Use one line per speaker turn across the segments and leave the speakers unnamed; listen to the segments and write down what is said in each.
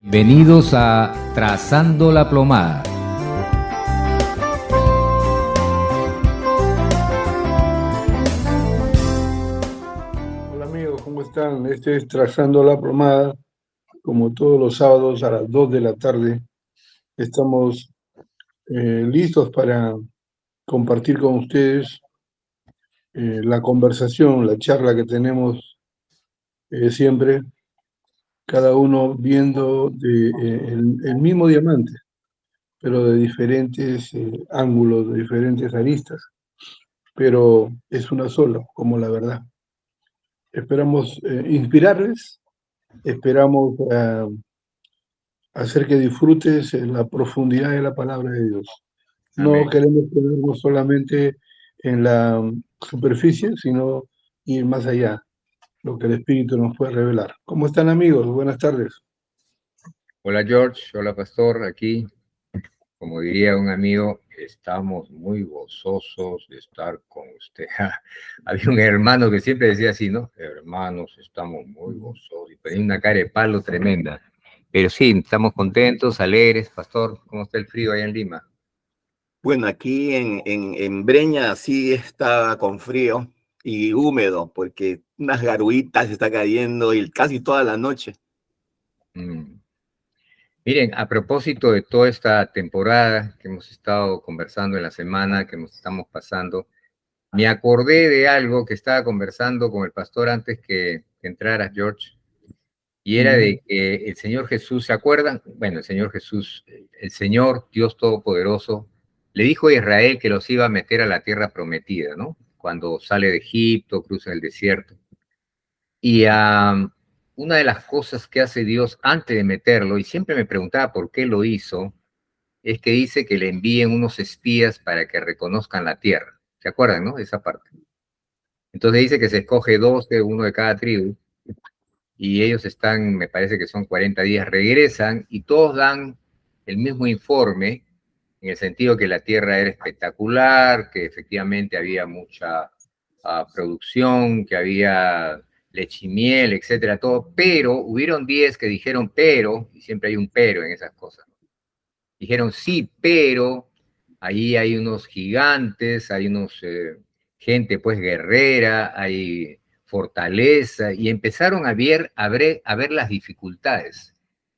Bienvenidos a Trazando la Plomada.
Hola amigos, ¿cómo están? Este es Trazando la Plomada, como todos los sábados a las 2 de la tarde. Estamos listos para compartir con ustedes la conversación, la charla que tenemos siempre, cada uno viendo el mismo diamante, pero de diferentes ángulos, de diferentes aristas, pero es una sola, como la verdad. Esperamos inspirarles, esperamos hacer que disfrutes en la profundidad de la palabra de Dios. No
Amén.
queremos quedarnos solamente en la superficie, sino ir más allá, lo que el Espíritu nos puede revelar. ¿Cómo están amigos? Buenas tardes.
Hola George, hola Pastor, aquí, como diría un amigo, estamos muy gozosos de estar con usted. Había un hermano que siempre decía así, ¿no? Hermanos, estamos muy gozosos, y tenía una cara de palo tremenda. Pero sí, estamos contentos, alegres. Pastor, ¿cómo está el frío allá en Lima?
Bueno, aquí en Breña sí está con frío y húmedo, porque unas garuitas está cayendo y casi toda la noche.
Miren, a propósito de toda esta temporada que hemos estado conversando en la semana, que nos estamos pasando, me acordé de algo que estaba conversando con el pastor antes que entraras, George, y era de que el Señor Jesús, ¿se acuerdan? Bueno, el Señor Jesús, el Señor Dios Todopoderoso, le dijo a Israel que los iba a meter a la tierra prometida, ¿no? Cuando sale de Egipto, cruza el desierto. Y una de las cosas que hace Dios antes de meterlo, y siempre me preguntaba por qué lo hizo, es que dice que le envíen unos espías para que reconozcan la tierra. ¿Se acuerdan, no? Esa parte. Entonces dice que se escoge 12, uno de cada tribu, y ellos están, me parece que son 40 días, regresan y todos dan el mismo informe, en el sentido que la tierra era espectacular, que efectivamente había mucha producción, que había leche y miel, etcétera, todo, pero hubieron 10 que dijeron pero, y siempre hay un pero en esas cosas. Dijeron sí, pero ahí hay unos gigantes, hay unos gente pues guerrera, hay fortaleza, y empezaron a ver las dificultades.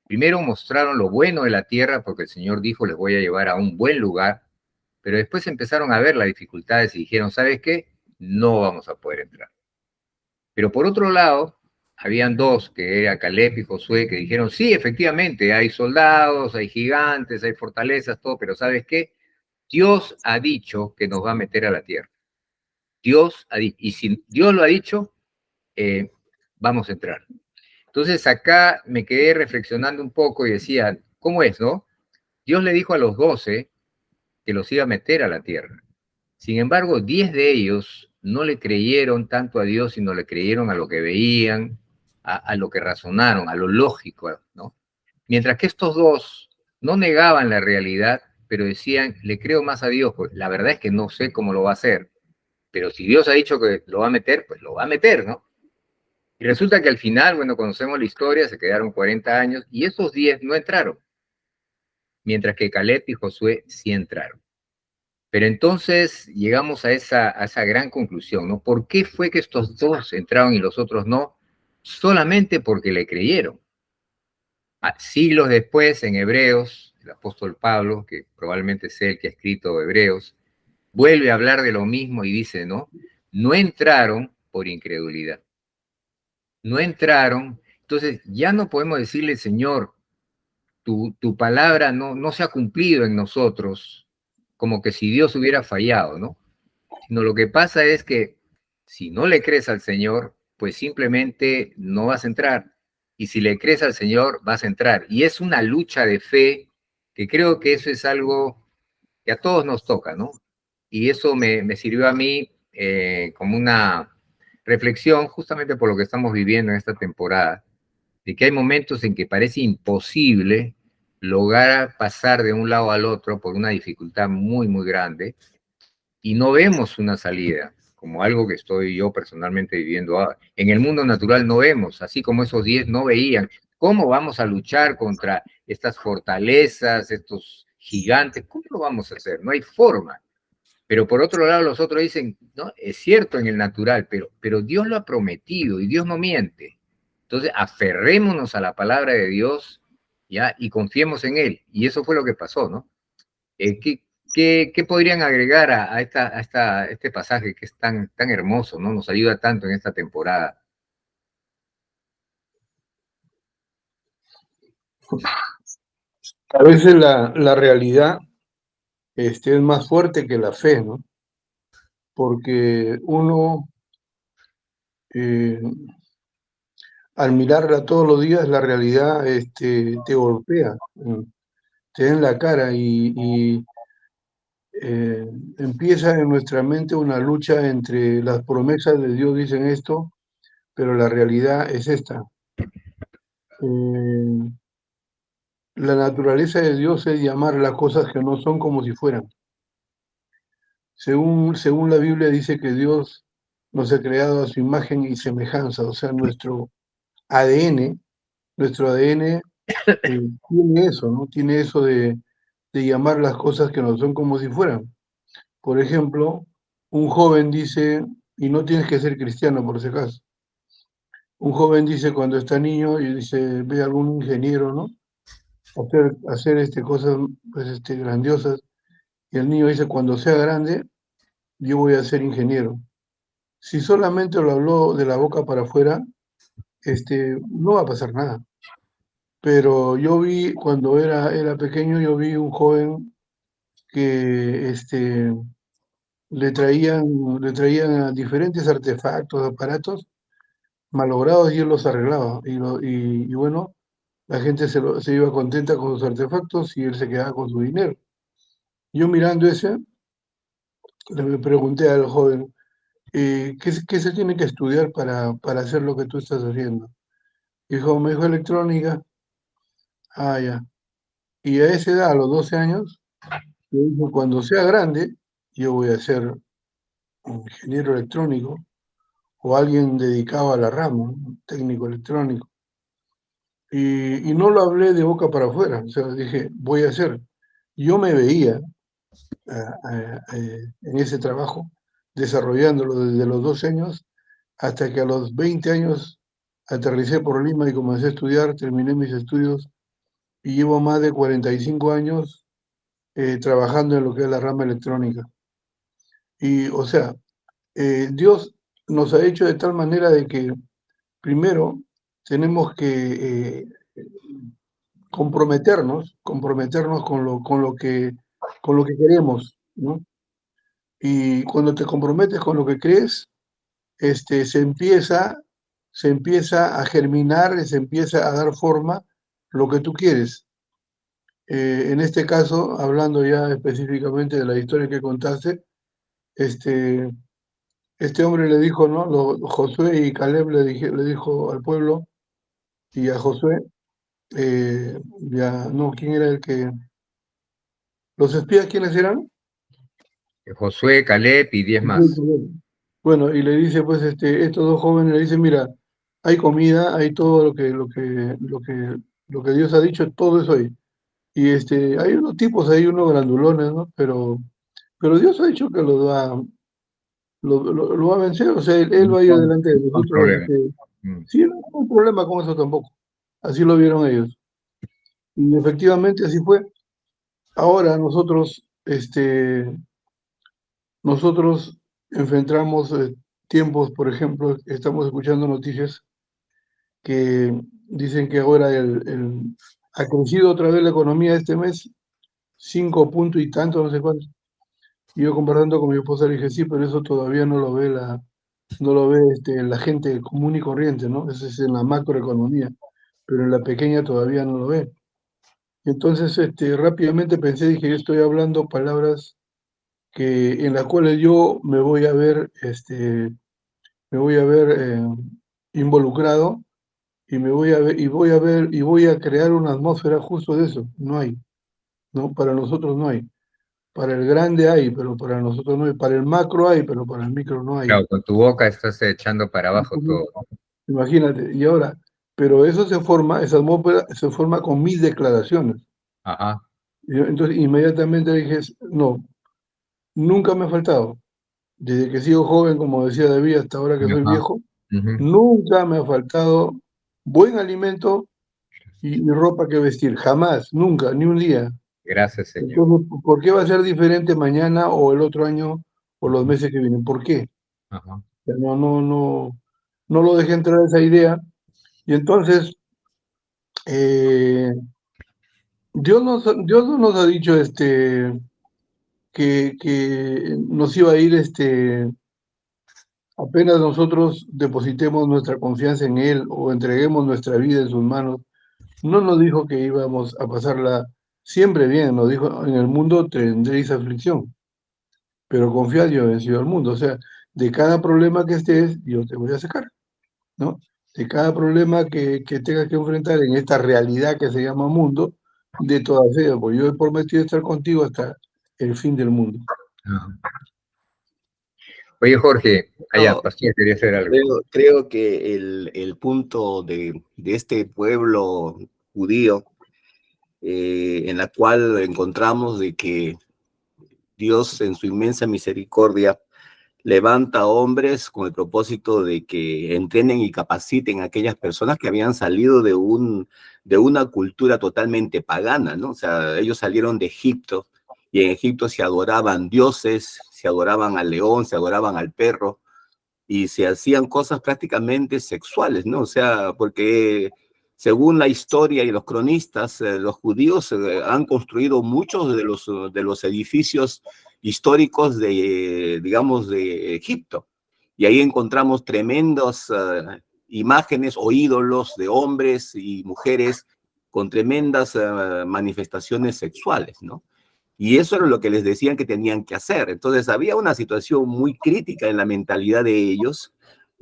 Primero mostraron lo bueno de la tierra, porque el Señor dijo, les voy a llevar a un buen lugar, pero después empezaron a ver las dificultades y dijeron, ¿sabes qué? No vamos a poder entrar. Pero por otro lado, habían dos, que era Caleb y Josué, que dijeron, sí, efectivamente, hay soldados, hay gigantes, hay fortalezas, todo, pero ¿sabes qué? Dios ha dicho que nos va a meter a la tierra. Dios ha dicho, y si Dios lo ha dicho, vamos a entrar. Entonces acá me quedé reflexionando un poco y decía, ¿cómo es, no? Dios le dijo a los 12 que los iba a meter a la tierra. Sin embargo, 10 de ellos no le creyeron tanto a Dios, sino le creyeron a lo que veían, a lo que razonaron, a lo lógico, ¿no? Mientras que estos dos no negaban la realidad, pero decían, le creo más a Dios, pues la verdad es que no sé cómo lo va a hacer, pero si Dios ha dicho que lo va a meter, pues lo va a meter, ¿no? Y resulta que al final, bueno, conocemos la historia, se quedaron 40 años y esos 10 no entraron, mientras que Caleb y Josué sí entraron. Pero entonces llegamos a esa gran conclusión, ¿no? ¿Por qué fue que estos dos entraron y los otros no? Solamente porque le creyeron. Siglos después, en Hebreos, el apóstol Pablo, que probablemente sea el que ha escrito Hebreos, vuelve a hablar de lo mismo y dice, ¿no? No entraron por incredulidad. No entraron. Entonces ya no podemos decirle, Señor, tu palabra no se ha cumplido en nosotros, como que si Dios hubiera fallado, ¿no? Sino lo que pasa es que si no le crees al Señor, pues simplemente no vas a entrar. Y si le crees al Señor, vas a entrar. Y es una lucha de fe, que creo que eso es algo que a todos nos toca, ¿no? Y eso me sirvió a mí como una reflexión justamente por lo que estamos viviendo en esta temporada, de que hay momentos en que parece imposible lograr pasar de un lado al otro por una dificultad muy, muy grande, y no vemos una salida, como algo que estoy yo personalmente viviendo ahora. En el mundo natural no vemos, así como esos 10 no veían. ¿Cómo vamos a luchar contra estas fortalezas, estos gigantes? ¿Cómo lo vamos a hacer? No hay forma. Pero por otro lado, los otros dicen, no, es cierto en el natural, pero Dios lo ha prometido y Dios no miente. Entonces, aferrémonos a la palabra de Dios, ¿ya? Y confiemos en Él. Y eso fue lo que pasó, ¿no? ¿Qué podrían agregar a este pasaje que es tan hermoso, ¿no? Nos ayuda tanto en esta temporada.
A veces la realidad es más fuerte que la fe, ¿no? Porque uno, al mirarla todos los días, la realidad te golpea, te da en la cara y empieza en nuestra mente una lucha entre las promesas de Dios, dicen esto, pero la realidad es esta. La naturaleza de Dios es llamar las cosas que no son como si fueran. Según la Biblia dice que Dios nos ha creado a su imagen y semejanza, o sea, nuestro ADN tiene eso, ¿no? Tiene eso de llamar las cosas que no son como si fueran. Por ejemplo, un joven dice, y no tienes que ser cristiano por si acaso, un joven dice cuando está niño y dice, ve a algún ingeniero, ¿no? Hacer cosas pues, grandiosas, y el niño dice, cuando sea grande, yo voy a ser ingeniero. Si solamente lo habló de la boca para afuera, no va a pasar nada. Pero yo vi, cuando era pequeño, yo vi un joven que le traían diferentes artefactos, aparatos malogrados y él los arreglaba. Y bueno, la gente se iba contenta con sus artefactos y él se quedaba con su dinero. Yo mirando le pregunté al joven, ¿qué se tiene que estudiar para hacer lo que tú estás haciendo? Me dijo electrónica. Ah, ya. Y a esa edad, a los 12 años, yo dije, cuando sea grande, yo voy a ser un ingeniero electrónico o alguien dedicado a la rama, un técnico electrónico. Y no lo hablé de boca para afuera, o sea, dije, voy a hacer. Yo me veía en ese trabajo, desarrollándolo desde los 12 años hasta que a los 20 años aterricé por Lima y comencé a estudiar, terminé mis estudios y llevo más de 45 años trabajando en lo que es la rama electrónica. Y, o sea, Dios nos ha hecho de tal manera de que, primero, tenemos que comprometernos con lo que queremos, ¿no? Y cuando te comprometes con lo que crees, se empieza a germinar, se empieza a dar forma lo que tú quieres. En este caso, hablando ya específicamente de la historia que contaste, este hombre le dijo, ¿no? Josué y Caleb le dijo al pueblo y a Josué, no, ¿quién era el que? ¿Los espías quiénes eran?
Josué, Caleb y 10 más.
Bueno, y le dice, pues, estos dos jóvenes le dicen, mira, hay comida, hay todo lo que Dios ha dicho, todo eso hay. Y hay unos tipos ahí, unos grandulones, ¿no? Pero Dios ha dicho que lo va a vencer, o sea, él va a ir adelante de nosotros. Sí, no hay problema con eso tampoco. Así lo vieron ellos. Y efectivamente así fue. Ahora nosotros enfrentamos tiempos, por ejemplo, estamos escuchando noticias que dicen que ahora ha crecido otra vez la economía este mes, 5 puntos y tanto, no sé cuánto. Y yo comparando con mi esposa le dije, sí, pero eso todavía no lo ve la gente común y corriente, ¿no? Eso es en la macroeconomía, pero en la pequeña todavía no lo ve. Entonces, rápidamente pensé, dije, yo estoy hablando palabras en las cuales yo me voy a ver involucrado y voy a crear una atmósfera justo de eso. No hay, ¿no? Para nosotros no hay. Para el grande hay, pero para nosotros no hay. Para el macro hay, pero para el micro no hay.
Claro, con tu boca estás echando para abajo todo.
Imagínate. Y ahora, pero eso se forma, esa atmósfera se forma con mis declaraciones.
Ajá.
Entonces, inmediatamente dije, no, nunca me ha faltado. Desde que sigo joven, como decía David, hasta ahora que soy
Ajá.
viejo,
Ujú.
nunca me ha faltado buen alimento y ropa que vestir. Jamás, nunca, ni un día.
Gracias, Señor.
Entonces, ¿por qué va a ser diferente mañana o el otro año o los meses que vienen? ¿Por qué?
Ajá.
O sea, no lo dejé entrar esa idea. Y entonces, eh, Dios no nos ha dicho que nos iba a ir apenas nosotros depositemos nuestra confianza en Él o entreguemos nuestra vida en sus manos. No nos dijo que íbamos a pasarla siempre bien, nos dijo, en el mundo tendréis aflicción, pero confiad, yo he vencido al mundo. O sea, de cada problema que estés, yo te voy a sacar, ¿no? De cada problema que tengas que enfrentar en esta realidad que se llama mundo, de todas ellas, pues yo he prometido estar contigo hasta el fin del mundo.
Ajá. Oye, Jorge, allá,
No,
pastor, quería hacer algo.
creo que el punto de este pueblo judío, en la cual encontramos de que Dios en su inmensa misericordia levanta hombres con el propósito de que entrenen y capaciten a aquellas personas que habían salido de una cultura totalmente pagana, ¿no? O sea, ellos salieron de Egipto y en Egipto se adoraban dioses, se adoraban al león, se adoraban al perro y se hacían cosas prácticamente sexuales, ¿no? O sea, porque según la historia y los cronistas, los judíos han construido muchos de los edificios históricos de, digamos, de Egipto. Y ahí encontramos tremendas imágenes o ídolos de hombres y mujeres con tremendas manifestaciones sexuales, ¿no? Y eso era lo que les decían que tenían que hacer. Entonces había una situación muy crítica en la mentalidad de ellos.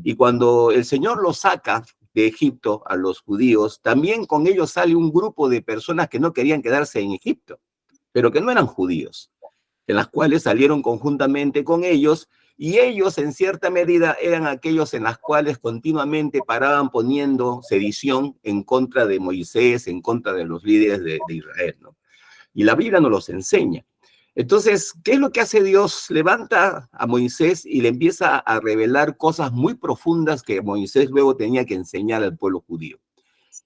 Y cuando el Señor los saca de Egipto a los judíos, también con ellos sale un grupo de personas que no querían quedarse en Egipto, pero que no eran judíos, en las cuales salieron conjuntamente con ellos, y ellos en cierta medida eran aquellos en las cuales continuamente paraban poniendo sedición en contra de Moisés, en contra de los líderes de Israel, ¿no? Y la Biblia nos los enseña. Entonces, ¿qué es lo que hace Dios? Levanta a Moisés y le empieza a revelar cosas muy profundas que Moisés luego tenía que enseñar al pueblo judío.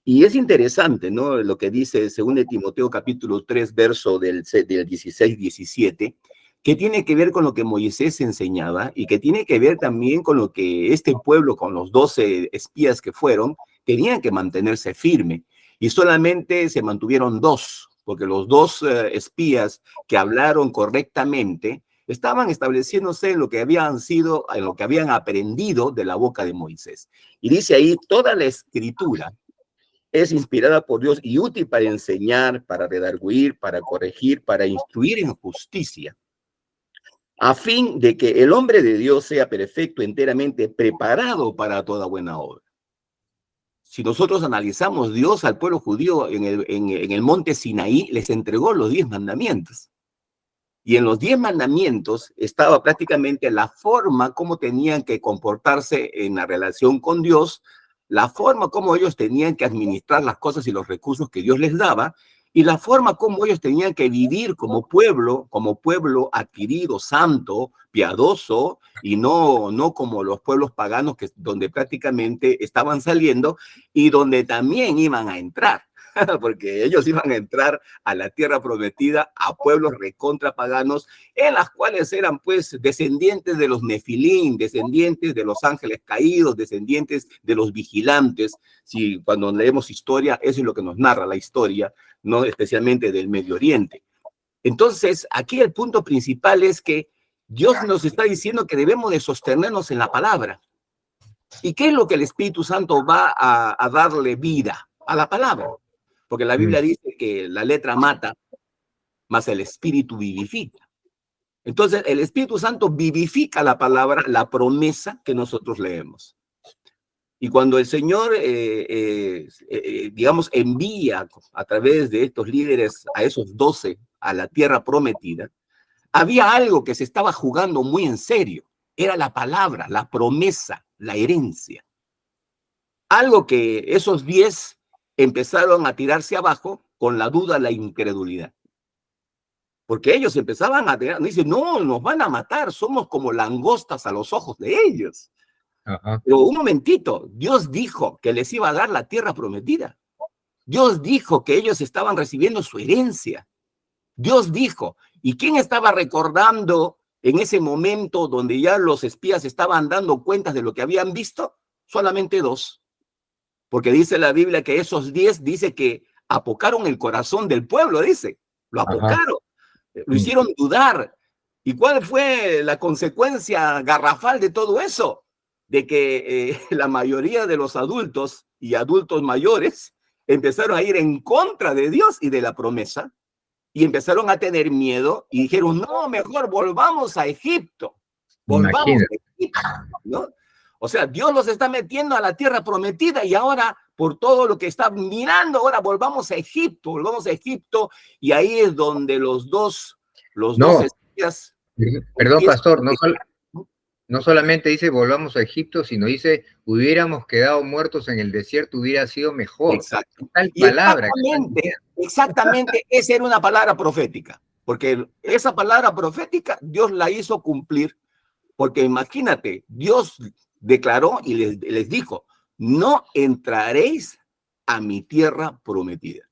Y es interesante, ¿no? Lo que dice 2 Timoteo capítulo 3, verso del 16-17, que tiene que ver con lo que Moisés enseñaba y que tiene que ver también con lo que este pueblo, con los 12 espías que fueron, tenían que mantenerse firme. Y solamente se mantuvieron dos, porque los dos espías que hablaron correctamente estaban estableciéndose en lo que habían sido, en lo que habían aprendido de la boca de Moisés. Y dice ahí, toda la escritura es inspirada por Dios y útil para enseñar, para redarguir, para corregir, para instruir en justicia, a fin de que el hombre de Dios sea perfecto, enteramente preparado para toda buena obra. Si nosotros analizamos, Dios al pueblo judío en el monte Sinaí les entregó los 10 mandamientos. Y en los 10 mandamientos estaba prácticamente la forma como tenían que comportarse en la relación con Dios, la forma como ellos tenían que administrar las cosas y los recursos que Dios les daba, y la forma como ellos tenían que vivir como pueblo adquirido, santo, piadoso, y no como los pueblos paganos donde prácticamente estaban saliendo y donde también iban a entrar. Porque ellos iban a entrar a la tierra prometida, a pueblos recontrapaganos, en las cuales eran pues descendientes de los nefilín, descendientes de los ángeles caídos, descendientes de los vigilantes. Si cuando leemos historia, eso es lo que nos narra la historia, no especialmente del Medio Oriente. Entonces, aquí el punto principal es que Dios nos está diciendo que debemos de sostenernos en la palabra. ¿Y qué es lo que el Espíritu Santo va a darle vida? A la palabra. Porque la Biblia dice que la letra mata, mas el Espíritu vivifica. Entonces, el Espíritu Santo vivifica la palabra, la promesa que nosotros leemos. Y cuando el Señor, digamos, envía a través de estos líderes a esos 12 a la tierra prometida, había algo que se estaba jugando muy en serio. Era la palabra, la promesa, la herencia. algo que esos 10 empezaron a tirarse abajo con la duda, la incredulidad. Porque ellos empezaban a tener, dicen, no, nos van a matar, somos como langostas a los ojos de ellos.
Ajá.
Pero un momentito, Dios dijo que les iba a dar la tierra prometida. Dios dijo que ellos estaban recibiendo su herencia. Dios dijo, ¿y quién estaba recordando en ese momento donde ya los espías estaban dando cuentas de lo que habían visto? Solamente 2. Porque dice la Biblia que esos 10 dice que apocaron el corazón del pueblo, dice. Lo apocaron, lo hicieron dudar. ¿Y cuál fue la consecuencia garrafal de todo eso? De que la mayoría de los adultos y adultos mayores empezaron a ir en contra de Dios y de la promesa, y empezaron a tener miedo y dijeron, no, mejor volvamos a Egipto. Volvamos a Egipto, ¿no? O sea, Dios los está metiendo a la tierra prometida y ahora, por todo lo que están mirando, ahora volvamos a Egipto, y ahí es donde los dos espías...
Perdón, pastor, no solamente dice volvamos a Egipto, sino dice hubiéramos quedado muertos en el desierto, hubiera sido mejor.
Exacto.
Tal
Y
palabra.
exactamente, esa era una palabra profética, porque esa palabra profética Dios la hizo cumplir, porque imagínate, Dios declaró y les dijo, no entraréis a mi tierra prometida.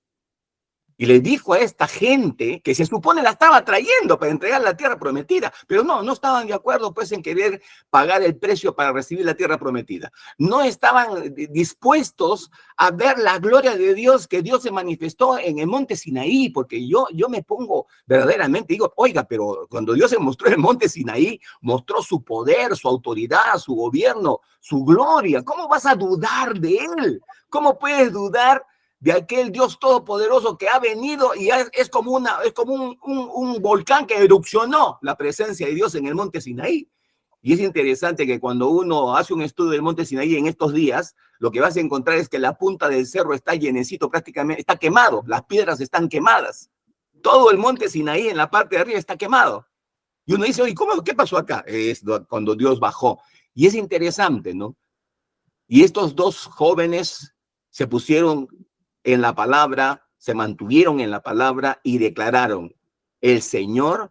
Y les dijo a esta gente que se supone la estaba trayendo para entregar la tierra prometida, pero no estaban de acuerdo pues en querer pagar el precio para recibir la tierra prometida. No estaban dispuestos a ver la gloria de Dios que Dios se manifestó en el monte Sinaí, porque yo me pongo verdaderamente, digo, oiga, pero cuando Dios se mostró en el monte Sinaí, mostró su poder, su autoridad, su gobierno, su gloria. ¿Cómo vas a dudar de él? ¿Cómo puedes dudar de aquel Dios todopoderoso que ha venido y es como un volcán que erupcionó la presencia de Dios en el monte Sinaí? Y es interesante que cuando uno hace un estudio del monte Sinaí en estos días, lo que vas a encontrar es que la punta del cerro está llenecito, prácticamente está quemado, las piedras están quemadas. Todo el monte Sinaí en la parte de arriba está quemado. Y uno dice, oye, ¿qué pasó acá? Es cuando Dios bajó. Y es interesante, ¿no? Y estos 2 jóvenes se pusieron en la palabra, se mantuvieron en la palabra y declararon, el Señor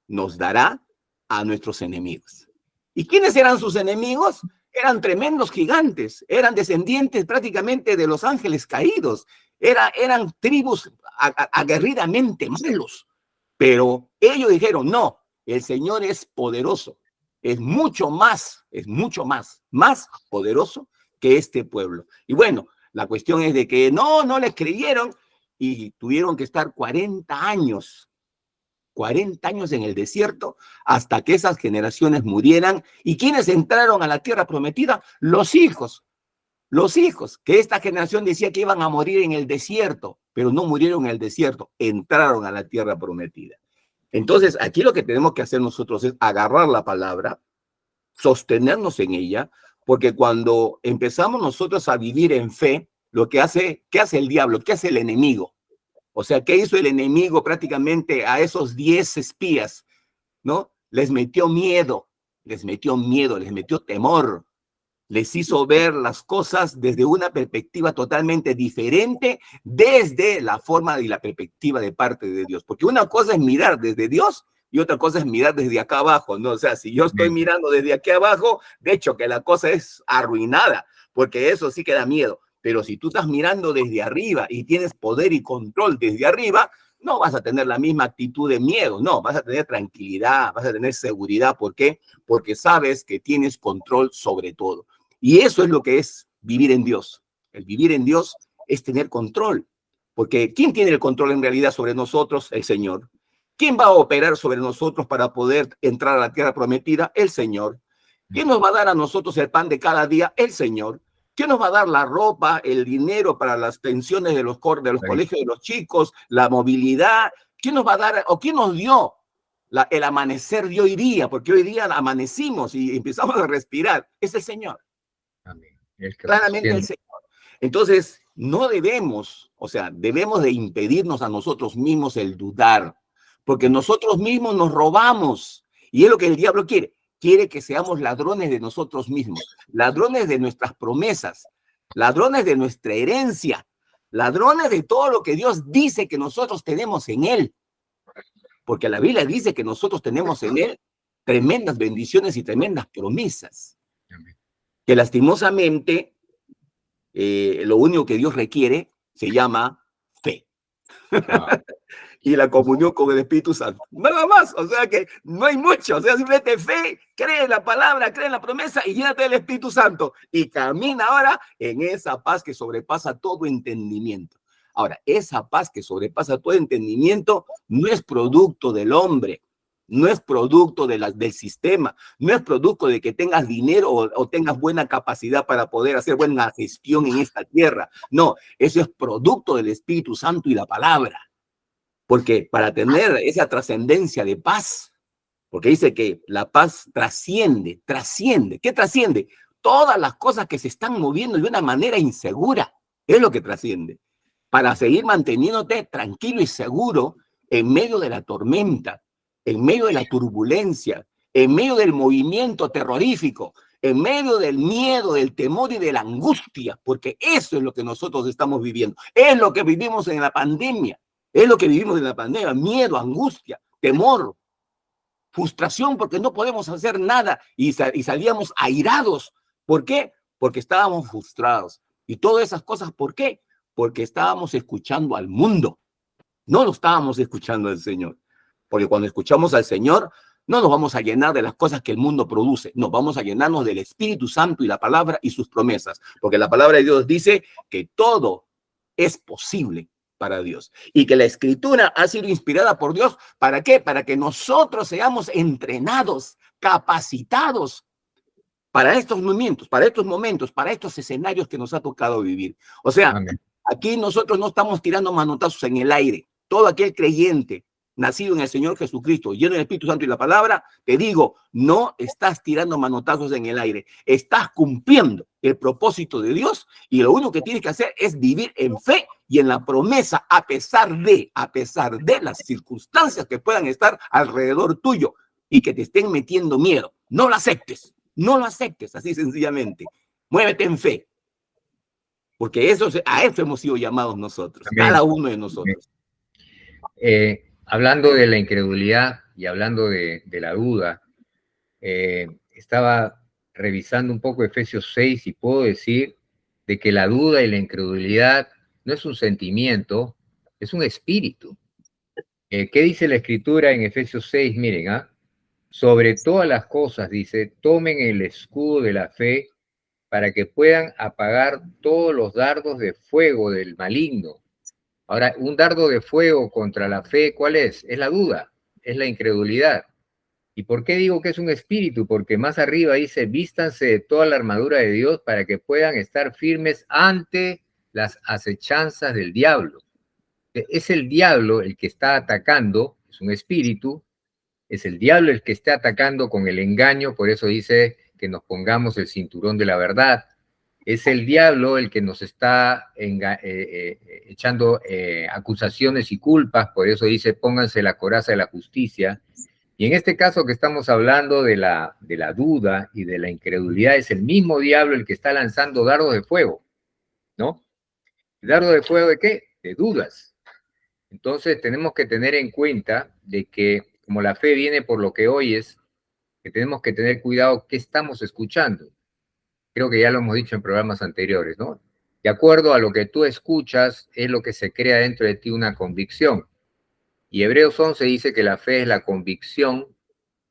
nos dará a nuestros enemigos. ¿Y quiénes eran sus enemigos? Eran tremendos gigantes, eran descendientes prácticamente de los ángeles caídos, eran tribus aguerridamente malos, pero ellos dijeron, no, el Señor es poderoso, es mucho más poderoso que este pueblo. Y bueno, la cuestión es de que no les creyeron y tuvieron que estar 40 años en el desierto hasta que esas generaciones murieran. ¿Y quiénes entraron a la tierra prometida? Los hijos, que esta generación decía que iban a morir en el desierto, pero no murieron en el desierto, entraron a la tierra prometida. Entonces, aquí lo que tenemos que hacer nosotros es agarrar la palabra, sostenernos en ella, porque cuando empezamos nosotros a vivir en fe, ¿qué hace el diablo? ¿Qué hace el enemigo? O sea, ¿qué hizo el enemigo prácticamente a esos 10 espías? ¿No? Les metió miedo, les metió temor, les hizo ver las cosas desde una perspectiva totalmente diferente, desde la forma y la perspectiva de parte de Dios. Porque una cosa es mirar desde Dios y otra cosa es mirar desde acá abajo, ¿no? O sea, si yo estoy mirando desde aquí abajo, de hecho que la cosa es arruinada, porque eso sí que da miedo. Pero si tú estás mirando desde arriba y tienes poder y control desde arriba, no vas a tener la misma actitud de miedo, no, vas a tener tranquilidad, vas a tener seguridad. ¿Por qué? Porque sabes que tienes control sobre todo. Y eso es lo que es vivir en Dios. El vivir en Dios es tener control. Porque ¿quién tiene el control en realidad sobre nosotros? El Señor. ¿Quién va a operar sobre nosotros para poder entrar a la tierra prometida? El Señor. ¿Quién nos va a dar a nosotros el pan de cada día? El Señor. ¿Quién nos va a dar la ropa, el dinero para las pensiones de los colegios de los chicos, la movilidad? ¿Quién nos va a dar o quién nos dio el amanecer de hoy día? Porque hoy día amanecimos y empezamos a respirar. Es el Señor.
Amén.
Claramente el Señor. Entonces, no debemos, o sea, debemos de impedirnos a nosotros mismos el dudar, porque nosotros mismos nos robamos. Y es lo que el diablo quiere. Quiere que seamos ladrones de nosotros mismos, ladrones de nuestras promesas. ladrones de nuestra herencia, ladrones de todo lo que Dios dice que nosotros tenemos en Él. Porque la Biblia dice que nosotros tenemos en Él tremendas bendiciones y tremendas promesas. Que lastimosamente lo único que Dios requiere se llama fe. Y la comunión con el Espíritu Santo. Nada más, o sea que no hay mucho, o sea, simplemente fe, cree en la palabra, cree en la promesa y llénate del Espíritu Santo. Y camina ahora en esa paz que sobrepasa todo entendimiento. Ahora, esa paz que sobrepasa todo entendimiento no es producto del hombre, no es producto del sistema, no es producto de que tengas dinero o tengas buena capacidad para poder hacer buena gestión en esta tierra. No, eso es producto del Espíritu Santo y la palabra. Porque para tener esa trascendencia de paz, porque dice que la paz trasciende. ¿Qué trasciende? Todas las cosas que se están moviendo de una manera insegura, es lo que trasciende. Para seguir manteniéndote tranquilo y seguro en medio de la tormenta, en medio de la turbulencia, en medio del movimiento terrorífico, en medio del miedo, del temor y de la angustia, porque eso es lo que nosotros estamos viviendo. Es lo que vivimos en la pandemia. Es lo que vivimos en la pandemia, miedo, angustia, temor, frustración porque no podemos hacer nada y salíamos airados. ¿Por qué? Porque estábamos frustrados. Y todas esas cosas, ¿por qué? Porque estábamos escuchando al mundo. No lo estábamos escuchando al Señor. Porque cuando escuchamos al Señor, no nos vamos a llenar de las cosas que el mundo produce. No, vamos a llenarnos del Espíritu Santo y la palabra y sus promesas. Porque la palabra de Dios dice que todo es posible para Dios y que la escritura ha sido inspirada por Dios. ¿Para qué? Para que nosotros seamos entrenados, capacitados para estos momentos, para estos escenarios que nos ha tocado vivir. O sea, amén. Aquí nosotros no estamos tirando manotazos en el aire. Todo aquel creyente nacido en el Señor Jesucristo, lleno del Espíritu Santo y la palabra, te digo, no estás tirando manotazos en el aire, estás cumpliendo el propósito de Dios y lo único que tienes que hacer es vivir en fe y en la promesa a pesar de las circunstancias que puedan estar alrededor tuyo y que te estén metiendo miedo. No lo aceptes, así sencillamente. Muévete en fe, porque a eso hemos sido llamados nosotros, amén. Cada uno de nosotros.
Hablando de la incredulidad y hablando de la duda, estaba revisando un poco Efesios 6 y puedo decir de que la duda y la incredulidad no es un sentimiento, es un espíritu. ¿Qué dice la Escritura en Efesios 6? Miren, sobre todas las cosas, dice, tomen el escudo de la fe para que puedan apagar todos los dardos de fuego del maligno. Ahora, un dardo de fuego contra la fe, ¿cuál es? Es la duda, es la incredulidad. ¿Y por qué digo que es un espíritu? Porque más arriba dice, vístanse de toda la armadura de Dios para que puedan estar firmes ante las acechanzas del diablo. Es el diablo el que está atacando, es un espíritu, es el diablo el que está atacando con el engaño, por eso dice que nos pongamos el cinturón de la verdad. Es el diablo el que nos está echando acusaciones y culpas, por eso dice, pónganse la coraza de la justicia. Y en este caso que estamos hablando de la duda y de la incredulidad, es el mismo diablo el que está lanzando dardos de fuego, ¿no? ¿Dardo de fuego de qué? De dudas. Entonces tenemos que tener en cuenta de que como la fe viene por lo que oyes, que tenemos que tener cuidado qué estamos escuchando. Creo que ya lo hemos dicho en programas anteriores, ¿no? De acuerdo a lo que tú escuchas, es lo que se crea dentro de ti una convicción. Y Hebreos 11 dice que la fe es la convicción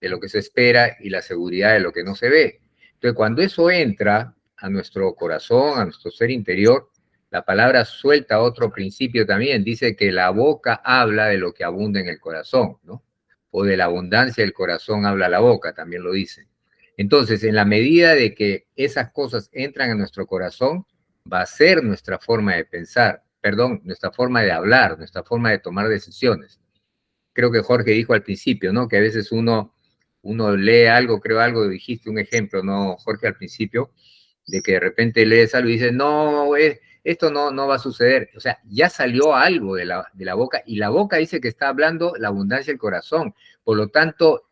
de lo que se espera y la seguridad de lo que no se ve. Entonces, cuando eso entra a nuestro corazón, a nuestro ser interior, la palabra suelta otro principio también. Dice que la boca habla de lo que abunda en el corazón, ¿no? O de la abundancia del corazón habla la boca, también lo dice. Entonces, en la medida de que esas cosas entran en nuestro corazón, va a ser nuestra forma de pensar, nuestra forma de hablar, nuestra forma de tomar decisiones. Creo que Jorge dijo al principio, ¿no? Que a veces uno lee algo, dijiste un ejemplo, ¿no, Jorge, al principio? De que de repente lees algo y dices, no, esto no va a suceder. O sea, ya salió algo de la boca y la boca dice que está hablando la abundancia del corazón. Por lo tanto,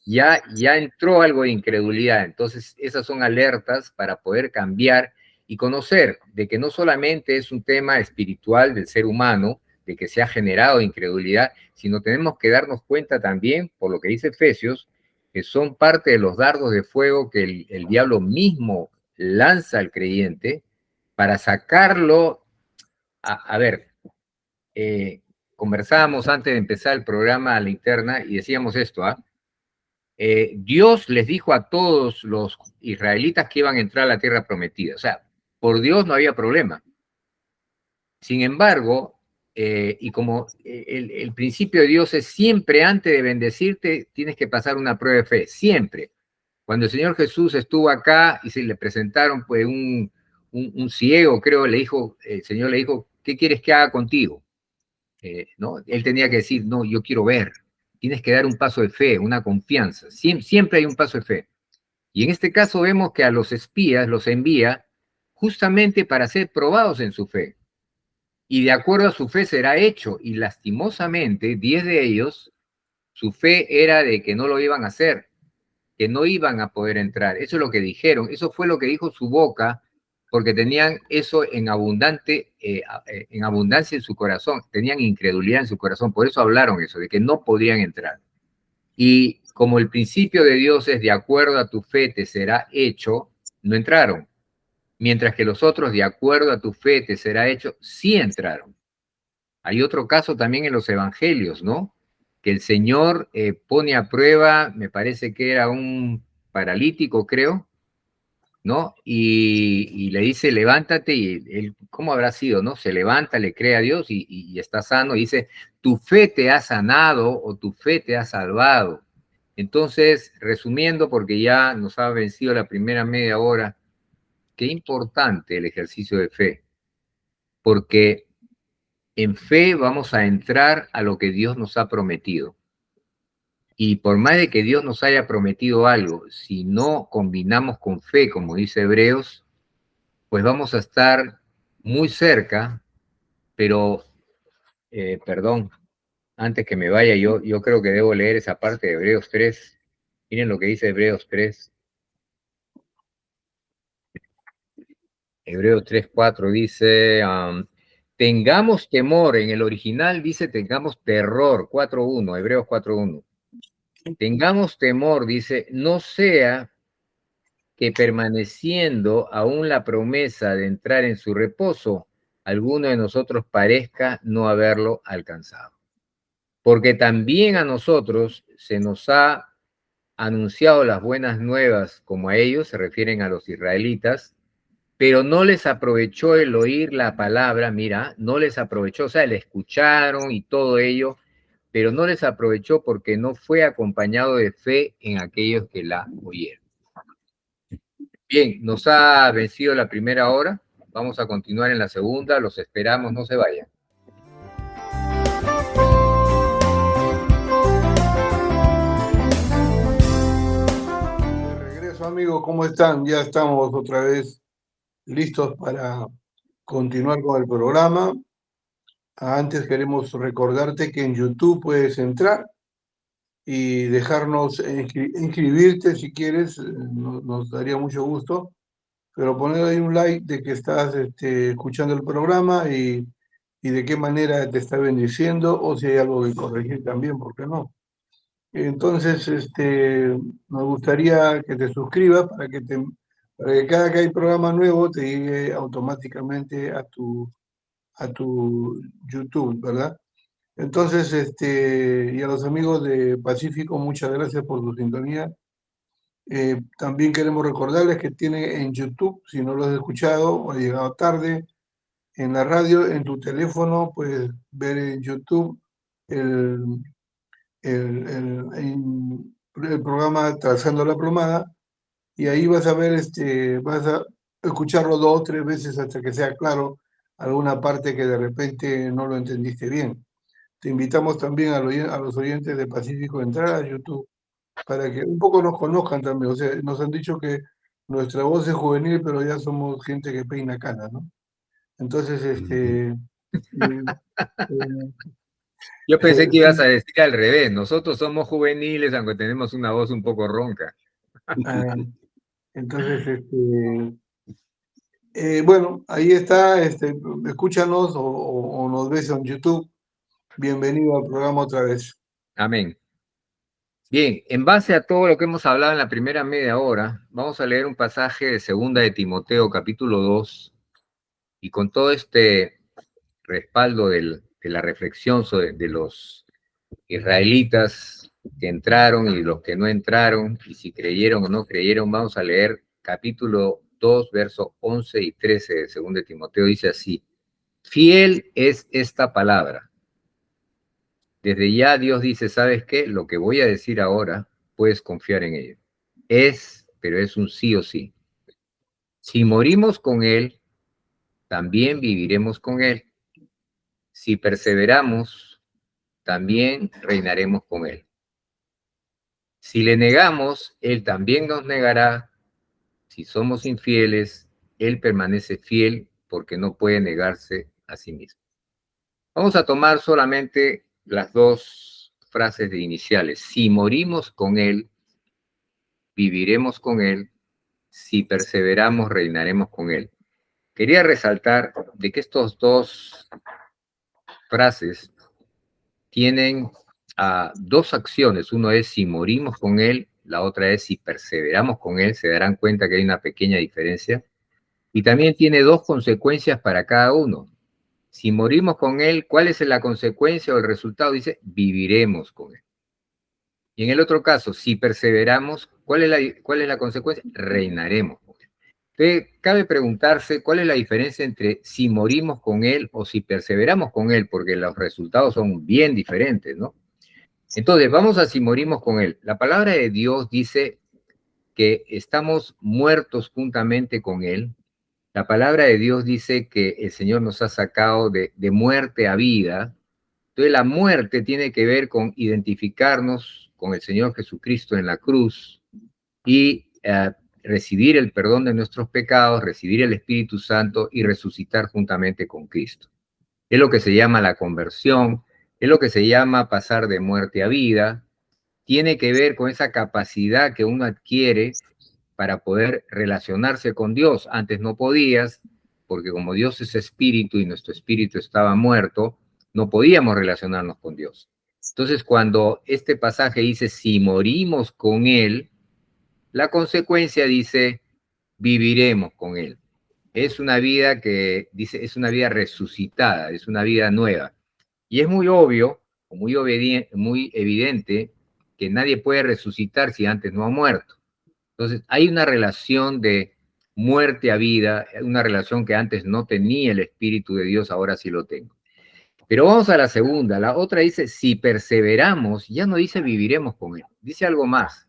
ya entró algo de incredulidad. Entonces, esas son alertas para poder cambiar y conocer de que no solamente es un tema espiritual del ser humano, de que se ha generado incredulidad, sino tenemos que darnos cuenta también, por lo que dice Efesios, que son parte de los dardos de fuego que el diablo mismo lanza al creyente para sacarlo. A ver, conversábamos antes de empezar el programa a la interna y decíamos esto, Dios les dijo a todos los israelitas que iban a entrar a la tierra prometida. O sea, por Dios no había problema. Sin embargo, y como el principio de Dios es siempre antes de bendecirte, tienes que pasar una prueba de fe, siempre. Cuando el Señor Jesús estuvo acá y se le presentaron pues un ciego, creo, el Señor le dijo, ¿qué quieres que haga contigo? ¿No? Él tenía que decir, no, yo quiero ver. Tienes que dar un paso de fe, una confianza. Siempre hay un paso de fe. Y en este caso vemos que a los espías los envía justamente para ser probados en su fe. Y de acuerdo a su fe será hecho. Y lastimosamente, 10 de ellos, su fe era de que no lo iban a hacer, que no iban a poder entrar. Eso es lo que dijeron. Eso fue lo que dijo su boca, porque tenían eso en abundancia en su corazón. Tenían incredulidad en su corazón. Por eso hablaron eso, de que no podían entrar. Y como el principio de Dios es de acuerdo a tu fe te será hecho, no entraron. Mientras que los otros, de acuerdo a tu fe te será hecho, sí entraron. Hay otro caso también en los evangelios, ¿no? Que el Señor pone a prueba, me parece que era un paralítico, creo, ¿no? Y le dice, levántate, y él, ¿cómo habrá sido, no? Se levanta, le cree a Dios y está sano, y dice, tu fe te ha sanado o tu fe te ha salvado. Entonces, resumiendo, porque ya nos ha vencido la primera media hora, qué importante el ejercicio de fe, porque en fe vamos a entrar a lo que Dios nos ha prometido. Y por más de que Dios nos haya prometido algo, si no combinamos con fe, como dice Hebreos, pues vamos a estar muy cerca, pero, perdón, antes que me vaya, yo creo que debo leer esa parte de Hebreos 3. Miren lo que dice Hebreos 3. Hebreos 3:4 dice, tengamos temor, en el original dice tengamos terror, 4:1, Hebreos 4:1. Tengamos temor, dice, no sea que permaneciendo aún la promesa de entrar en su reposo, alguno de nosotros parezca no haberlo alcanzado. Porque también a nosotros se nos ha anunciado las buenas nuevas, como a ellos, se refieren a los israelitas, pero no les aprovechó el oír la palabra, mira, no les aprovechó, o sea, le escucharon y todo ello, pero no les aprovechó porque no fue acompañado de fe en aquellos que la oyeron. Bien, nos ha vencido la primera hora, vamos a continuar en la segunda, los esperamos, no se vayan.
De regreso, amigos, ¿cómo están? Ya estamos otra vez listos para continuar con el programa. Antes queremos recordarte que en YouTube puedes entrar y dejarnos inscribirte si quieres, nos daría mucho gusto, pero poner ahí un like de que estás escuchando el programa y de qué manera te está bendiciendo, o si hay algo que corregir también, ¿por qué no? Entonces, nos gustaría que te suscribas para que cada que hay programa nuevo te llegue automáticamente a tu YouTube, ¿verdad? Entonces, y a los amigos de Pacífico, muchas gracias por su sintonía. También queremos recordarles que tiene en YouTube, si no lo has escuchado o ha llegado tarde, en la radio, en tu teléfono, puedes ver en YouTube el programa Trazando la Plomada, y ahí vas a ver, vas a escucharlo 2 o 3 veces hasta que sea claro alguna parte que de repente no lo entendiste bien. Te invitamos también a los oyentes de Pacífico a entrar a YouTube para que un poco nos conozcan también. O sea, nos han dicho que nuestra voz es juvenil, pero ya somos gente que peina canas, ¿no? Entonces,
Yo pensé que ibas a decir al revés, nosotros somos juveniles, aunque tenemos una voz un poco ronca.
entonces, Bueno, ahí está, escúchanos o nos ves en YouTube. Bienvenido al programa otra vez.
Amén. Bien, en base a todo lo que hemos hablado en la primera media hora, vamos a leer un pasaje de 2 de Timoteo, capítulo 2, y con todo este respaldo de la reflexión de los israelitas que entraron y los que no entraron, y si creyeron o no creyeron, vamos a leer capítulo 2, versos 11 y 13 de 2 de Timoteo. Dice así: fiel es esta palabra. Desde ya Dios dice, ¿sabes qué? Lo que voy a decir ahora, puedes confiar en ello. Pero es un sí o sí. Si morimos con Él, también viviremos con Él. Si perseveramos, también reinaremos con Él. Si le negamos, Él también nos negará. Si somos infieles, Él permanece fiel porque no puede negarse a sí mismo. Vamos a tomar solamente las dos frases de iniciales. Si morimos con Él, viviremos con Él. Si perseveramos, reinaremos con Él. Quería resaltar de que estos dos frases tienen dos acciones. Uno es si morimos con Él, la otra es si perseveramos con Él. Se darán cuenta que hay una pequeña diferencia. Y también tiene dos consecuencias para cada uno. Si morimos con Él, ¿cuál es la consecuencia o el resultado? Dice, viviremos con Él. Y en el otro caso, si perseveramos, ¿cuál es la consecuencia? Reinaremos con Él. Entonces, cabe preguntarse cuál es la diferencia entre si morimos con Él o si perseveramos con Él, porque los resultados son bien diferentes, ¿no? Entonces, vamos a si morimos con Él. La palabra de Dios dice que estamos muertos juntamente con Él. La palabra de Dios dice que el Señor nos ha sacado de muerte a vida. Entonces la muerte tiene que ver con identificarnos con el Señor Jesucristo en la cruz y recibir el perdón de nuestros pecados, recibir el Espíritu Santo y resucitar juntamente con Cristo. Es lo que se llama la conversión, es lo que se llama pasar de muerte a vida. Tiene que ver con esa capacidad que uno adquiere para poder relacionarse con Dios. Antes no podías, porque como Dios es espíritu y nuestro espíritu estaba muerto, no podíamos relacionarnos con Dios. Entonces, cuando este pasaje dice, si morimos con Él, la consecuencia dice, viviremos con Él. Es una vida que dice, es una vida resucitada, es una vida nueva. Y es muy obvio, muy evidente, que nadie puede resucitar si antes no ha muerto. Entonces, hay una relación de muerte a vida, una relación que antes no tenía el Espíritu de Dios, ahora sí lo tengo. Pero vamos a la segunda. La otra dice, si perseveramos, ya no dice viviremos con Él, dice algo más.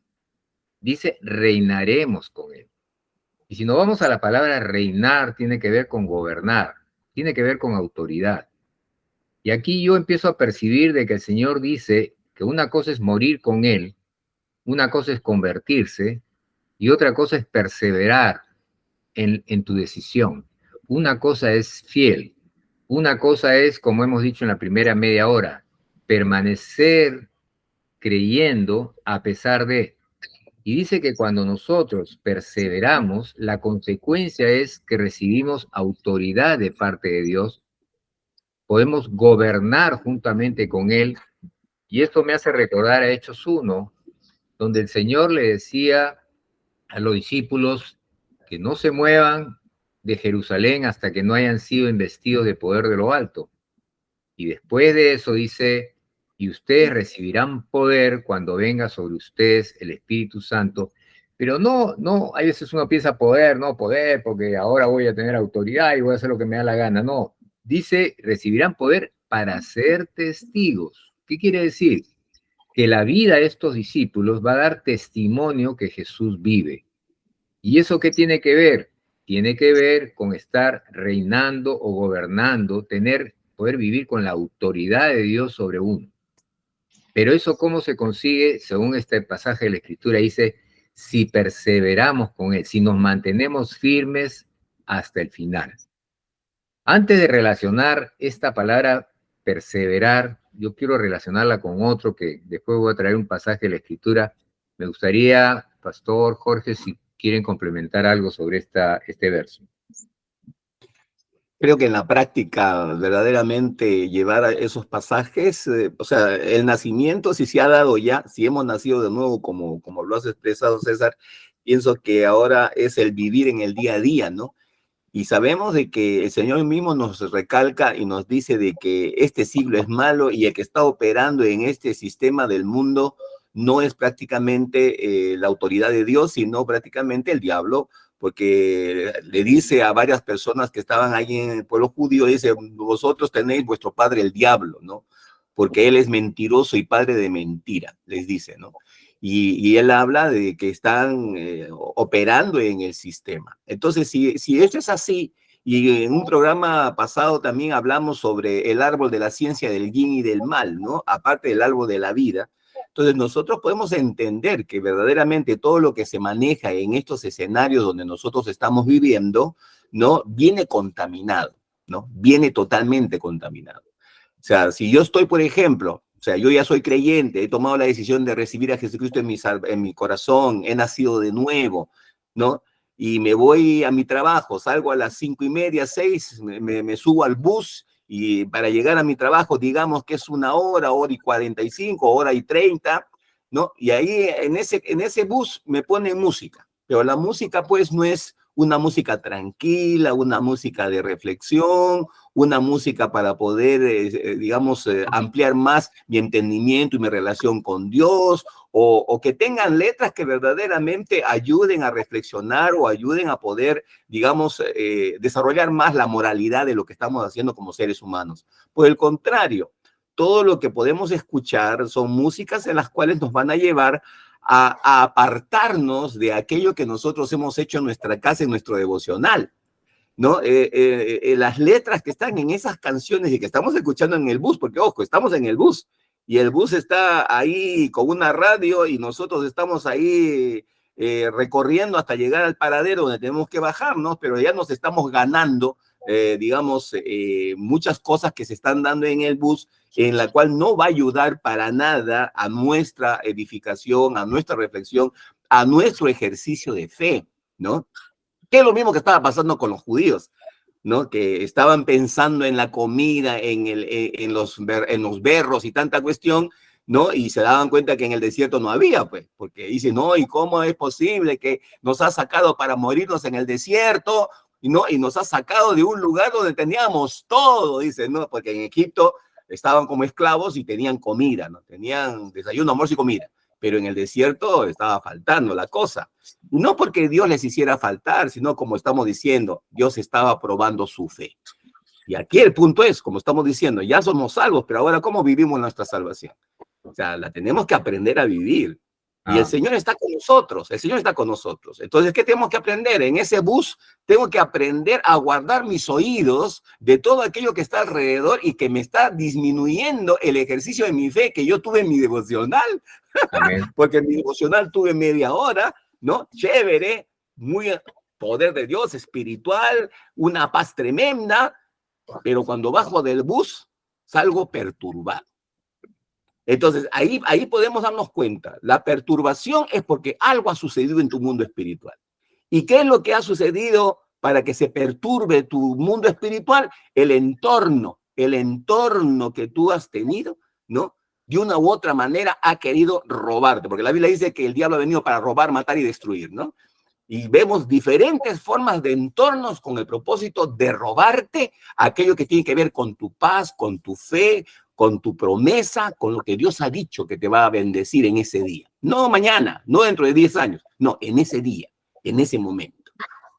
Dice reinaremos con Él. Y si nos vamos a la palabra reinar, tiene que ver con gobernar, tiene que ver con autoridad. Y aquí yo empiezo a percibir de que el Señor dice que una cosa es morir con Él, una cosa es convertirse, y otra cosa es perseverar en tu decisión. Una cosa es fiel. Una cosa es, como hemos dicho en la primera media hora, permanecer creyendo a pesar de. Y dice que cuando nosotros perseveramos, la consecuencia es que recibimos autoridad de parte de Dios, podemos gobernar juntamente con Él. Y esto me hace recordar a Hechos 1, donde el Señor le decía a los discípulos que no se muevan de Jerusalén hasta que no hayan sido investidos de poder de lo alto. Y después de eso dice, y ustedes recibirán poder cuando venga sobre ustedes el Espíritu Santo. Pero no, hay veces uno piensa poder, porque ahora voy a tener autoridad y voy a hacer lo que me da la gana. No, dice, recibirán poder para ser testigos. ¿Qué quiere decir? Que la vida de estos discípulos va a dar testimonio que Jesús vive. ¿Y eso qué tiene que ver? Tiene que ver con estar reinando o gobernando, poder vivir con la autoridad de Dios sobre uno. Pero eso ¿cómo se consigue? Según este pasaje de la Escritura dice, si perseveramos con Él, si nos mantenemos firmes hasta el final. Antes de relacionar esta palabra perseverar, yo quiero relacionarla con otro que después voy a traer un pasaje de la Escritura. Me gustaría, Pastor Jorge, si quieren complementar algo sobre este verso.
Creo que en la práctica, verdaderamente llevar a esos pasajes, o sea, el nacimiento, si se ha dado ya, si hemos nacido de nuevo, como lo has expresado, César, pienso que ahora es el vivir en el día a día, ¿no? Y sabemos de que el Señor mismo nos recalca y nos dice de que este siglo es malo y el que está operando en este sistema del mundo no es prácticamente la autoridad de Dios, sino prácticamente el diablo, porque le dice a varias personas que estaban ahí en el pueblo judío, dice, vosotros tenéis vuestro padre el diablo, ¿no? Porque él es mentiroso y padre de mentira, les dice, ¿no? Y él habla de que están operando en el sistema. Entonces, si esto es así, y en un programa pasado también hablamos sobre el árbol de la ciencia del bien y del mal, ¿no? Aparte del árbol de la vida. Entonces, nosotros podemos entender que verdaderamente todo lo que se maneja en estos escenarios donde nosotros estamos viviendo, ¿no? Viene contaminado, ¿no? Viene totalmente contaminado. O sea, si yo estoy, por ejemplo, o sea, yo ya soy creyente, he tomado la decisión de recibir a Jesucristo en mi corazón, he nacido de nuevo, ¿no? Y me voy a mi trabajo, salgo a las 5:30, 6, me subo al bus y para llegar a mi trabajo, digamos que es 1 hora, 1:45, 1:30, ¿no? Y ahí en ese bus me ponen música, pero la música pues no es una música tranquila, una música de reflexión, una música para poder, digamos, ampliar más mi entendimiento y mi relación con Dios, o que tengan letras que verdaderamente ayuden a reflexionar o ayuden a poder, digamos, desarrollar más la moralidad de lo que estamos haciendo como seres humanos. Por el contrario, todo lo que podemos escuchar son músicas en las cuales nos van a llevar a apartarnos de aquello que nosotros hemos hecho en nuestra casa, en nuestro devocional, ¿no? Las letras que están en esas canciones y que estamos escuchando en el bus, porque ojo, estamos en el bus y el bus está ahí con una radio y nosotros estamos ahí recorriendo hasta llegar al paradero donde tenemos que bajarnos, pero ya nos estamos ganando, digamos, muchas cosas que se están dando en el bus, en la cual no va a ayudar para nada a nuestra edificación, a nuestra reflexión, a nuestro ejercicio de fe, ¿no? Que es lo mismo que estaba pasando con los judíos, ¿no? Que estaban pensando en la comida, en los berros y tanta cuestión, ¿no? Y se daban cuenta que en el desierto no había, pues, porque dicen, no, ¿y cómo es posible que nos ha sacado para morirnos en el desierto? ¿No? Y nos ha sacado de un lugar donde teníamos todo, dicen, ¿no? Porque en Egipto estaban como esclavos y tenían comida, ¿no? Tenían desayuno, almuerzo y comida, pero en el desierto estaba faltando la cosa. No porque Dios les hiciera faltar, sino como estamos diciendo, Dios estaba probando su fe. Y aquí el punto es, como estamos diciendo, ya somos salvos, pero ahora, ¿cómo vivimos nuestra salvación? O sea, la tenemos que aprender a vivir. Y el Señor está con nosotros, el Señor está con nosotros. Entonces, ¿qué tenemos que aprender? En ese bus tengo que aprender a guardar mis oídos de todo aquello que está alrededor y que me está disminuyendo el ejercicio de mi fe que yo tuve en mi devocional. Porque en mi devocional tuve media hora, ¿no? Chévere, muy poder de Dios, espiritual, una paz tremenda, pero cuando bajo del bus salgo perturbado. Entonces, ahí podemos darnos cuenta. La perturbación es porque algo ha sucedido en tu mundo espiritual. ¿Y qué es lo que ha sucedido para que se perturbe tu mundo espiritual? El entorno que tú has tenido, ¿no? De una u otra manera ha querido robarte, porque la Biblia dice que el diablo ha venido para robar, matar y destruir, ¿no? Y vemos diferentes formas de entornos con el propósito de robarte aquello que tiene que ver con tu paz, con tu fe, con tu promesa, con lo que Dios ha dicho que te va a bendecir en ese día. No mañana, no dentro de 10 años, no, en ese día, en ese momento.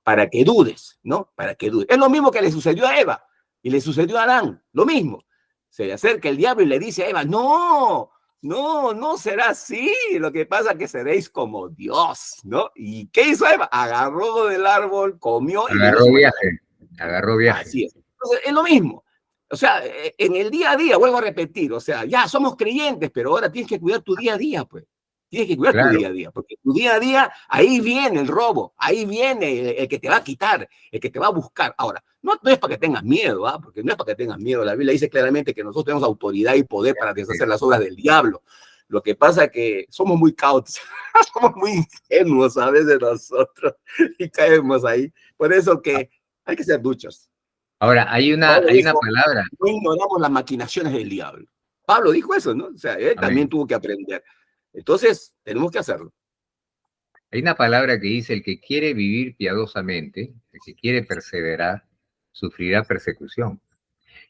Para que dudes, ¿no? Para que dudes. Es lo mismo que le sucedió a Eva y le sucedió a Adán, lo mismo. Se le acerca el diablo y le dice a Eva, no será así. Lo que pasa es que seréis como Dios, ¿no? ¿Y qué hizo Eva? Agarró del árbol, comió y
agarró viaje.
Así es. Entonces, es lo mismo. O sea, en el día a día, vuelvo a repetir, o sea, ya somos creyentes, pero ahora tienes que cuidar tu día a día, pues. Tienes que cuidar tu día a día, porque tu día a día, ahí viene el robo, ahí viene el que te va a quitar, el que te va a buscar. Ahora, no es para que tengas miedo, ¿ah? Porque no es para que tengas miedo. La Biblia dice claramente que nosotros tenemos autoridad y poder para deshacer las obras del diablo. Lo que pasa es que somos muy cautos, somos muy ingenuos a veces nosotros y caemos ahí. Por eso que hay que ser duchos.
Ahora, hay una
Pablo dijo,
palabra.
no ignoramos las maquinaciones del diablo. Pablo dijo eso, ¿no? O sea, él
Amén.
también tuvo que aprender. Entonces, tenemos que hacerlo.
Hay una palabra que dice: el que quiere vivir piadosamente, el que quiere perseverar, sufrirá persecución.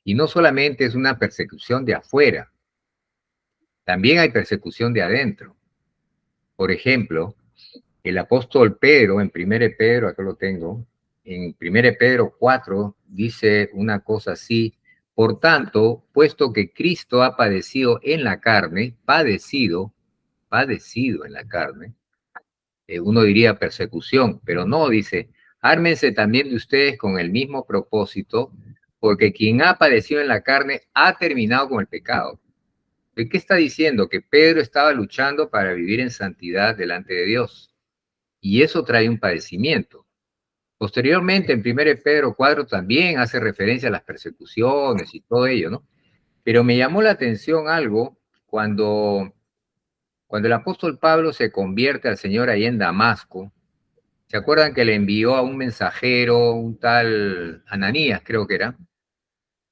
Y no solamente es una persecución de afuera, también hay persecución de adentro. Por ejemplo, el apóstol Pedro, en 1 Pedro, acá lo tengo, en 1 Pedro 4, dice una cosa así: por tanto, puesto que Cristo ha padecido en la carne, padecido en la carne, uno diría persecución, pero no, dice: ármense también de ustedes con el mismo propósito, porque quien ha padecido en la carne ha terminado con el pecado. ¿De qué está diciendo? Que Pedro estaba luchando para vivir en santidad delante de Dios. Y eso trae un padecimiento. Posteriormente, en 1 Pedro 4 también hace referencia a las persecuciones y todo ello, ¿no? Pero me llamó la atención algo cuando el apóstol Pablo se convierte al Señor ahí en Damasco. ¿Se acuerdan que le envió a un mensajero, un tal Ananías, creo que era,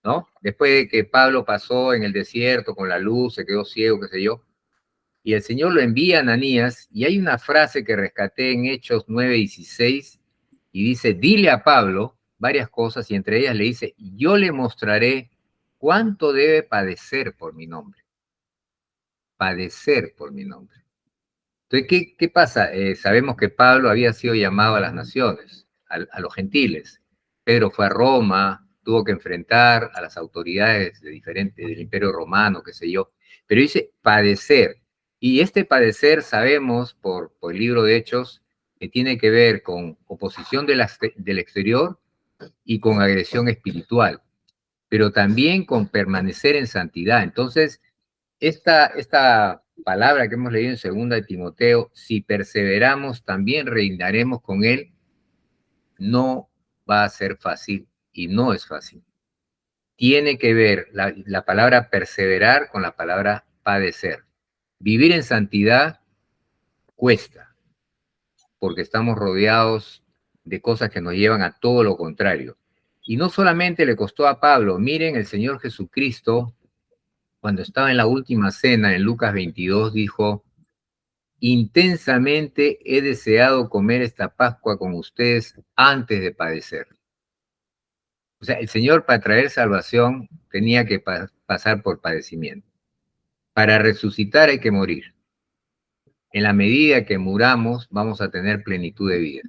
¿no? Después de que Pablo pasó en el desierto con la luz, se quedó ciego, qué sé yo, y el Señor lo envía a Ananías, y hay una frase que rescaté en Hechos 9:16, y dice: dile a Pablo varias cosas, y entre ellas le dice: yo le mostraré cuánto debe padecer por mi nombre. Padecer por mi nombre. Entonces, ¿qué pasa? Sabemos que Pablo había sido llamado a las naciones, a los gentiles. Pedro fue a Roma, tuvo que enfrentar a las autoridades del Imperio Romano, qué sé yo. Pero dice padecer. Y este padecer sabemos por el libro de Hechos que tiene que ver con oposición del exterior y con agresión espiritual, pero también con permanecer en santidad. Entonces, esta palabra que hemos leído en 2 de Timoteo: si perseveramos, también reinaremos con él, no va a ser fácil, y no es fácil. Tiene que ver la palabra perseverar con la palabra padecer. Vivir en santidad cuesta, porque estamos rodeados de cosas que nos llevan a todo lo contrario. Y no solamente le costó a Pablo. Miren, el Señor Jesucristo, cuando estaba en la última cena, en Lucas 22, dijo: intensamente he deseado comer esta Pascua con ustedes antes de padecer. O sea, el Señor, para traer salvación, tenía que pasar por padecimiento. Para resucitar hay que morir. En la medida que muramos, vamos a tener plenitud de vida.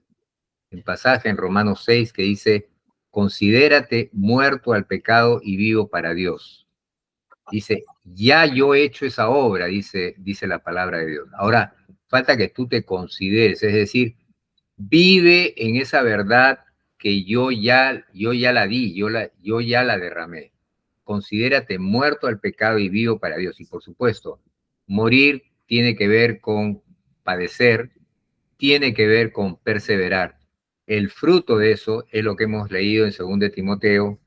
El pasaje en Romanos 6 que dice: considérate muerto al pecado y vivo para Dios. Dice: ya yo he hecho esa obra, dice la palabra de Dios. Ahora, falta que tú te consideres, es decir, vive en esa verdad que yo ya la di, yo ya la derramé. Considérate muerto al pecado y vivo para Dios. Y por supuesto, morir tiene que ver con padecer, tiene que ver con perseverar. El fruto de eso es lo que hemos leído en 2 de Timoteo,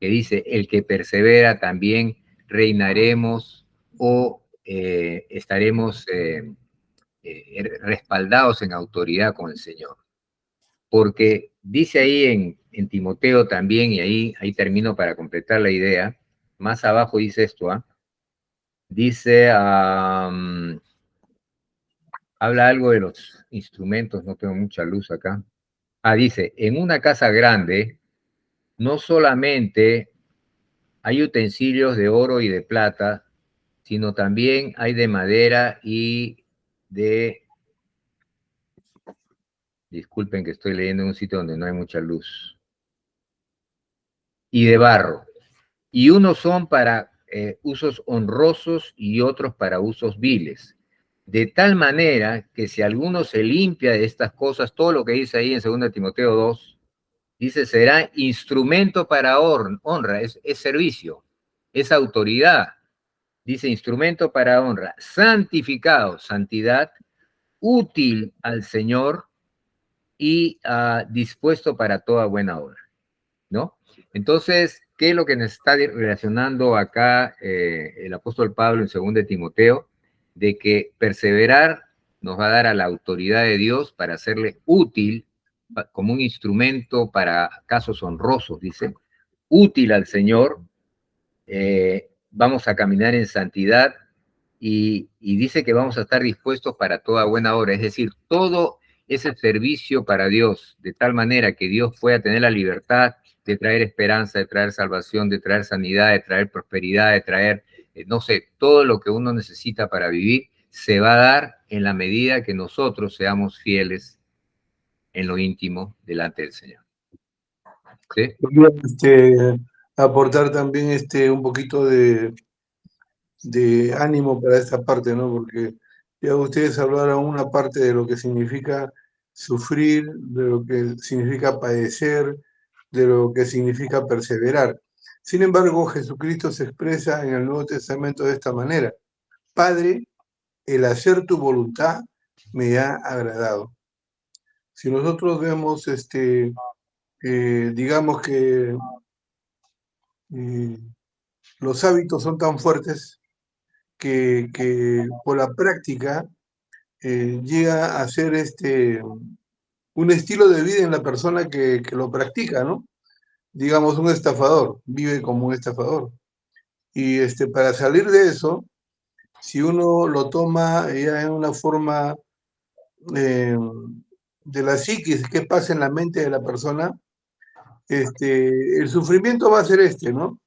que dice: el que persevera también reinaremos o estaremos respaldados en autoridad con el Señor. Porque dice ahí en Timoteo también, y ahí termino para completar la idea, más abajo dice esto, dice, habla algo de los instrumentos, no tengo mucha luz acá. Dice: en una casa grande no solamente hay utensilios de oro y de plata, sino también hay de madera y de... Disculpen que estoy leyendo en un sitio donde no hay mucha luz. Y de barro. Y unos son para usos honrosos y otros para usos viles. De tal manera que si alguno se limpia de estas cosas, todo lo que dice ahí en 2 Timoteo 2, dice: será instrumento para honra, es servicio, es autoridad. Dice: instrumento para honra, santificado, santidad, útil al Señor y dispuesto para toda buena obra, ¿no? Entonces, ¿qué es lo que nos está relacionando acá el apóstol Pablo en 2 de Timoteo? De que perseverar nos va a dar a la autoridad de Dios para hacerle útil como un instrumento para casos honrosos, dice, útil al Señor, vamos a caminar en santidad y dice que vamos a estar dispuestos para toda buena obra, es decir, todo ese servicio para Dios, de tal manera que Dios pueda tener la libertad de traer esperanza, de traer salvación, de traer sanidad, de traer prosperidad, de traer, no sé, todo lo que uno necesita para vivir, se va a dar en la medida que nosotros seamos fieles en lo íntimo delante del Señor. ¿Sí?
Quería aportar también un poquito de ánimo para esta parte, ¿no? Porque ya ustedes hablaron una parte de lo que significa sufrir, de lo que significa padecer, de lo que significa perseverar. Sin embargo, Jesucristo se expresa en el Nuevo Testamento de esta manera: Padre, el hacer tu voluntad me ha agradado. Si nosotros vemos, digamos que los hábitos son tan fuertes que por la práctica llega a ser un estilo de vida en la persona que lo practica, ¿no? Digamos, un estafador, vive como un estafador. Y para salir de eso, si uno lo toma ya en una forma de la psiquis, qué pasa en la mente de la persona, el sufrimiento va a ser ¿no?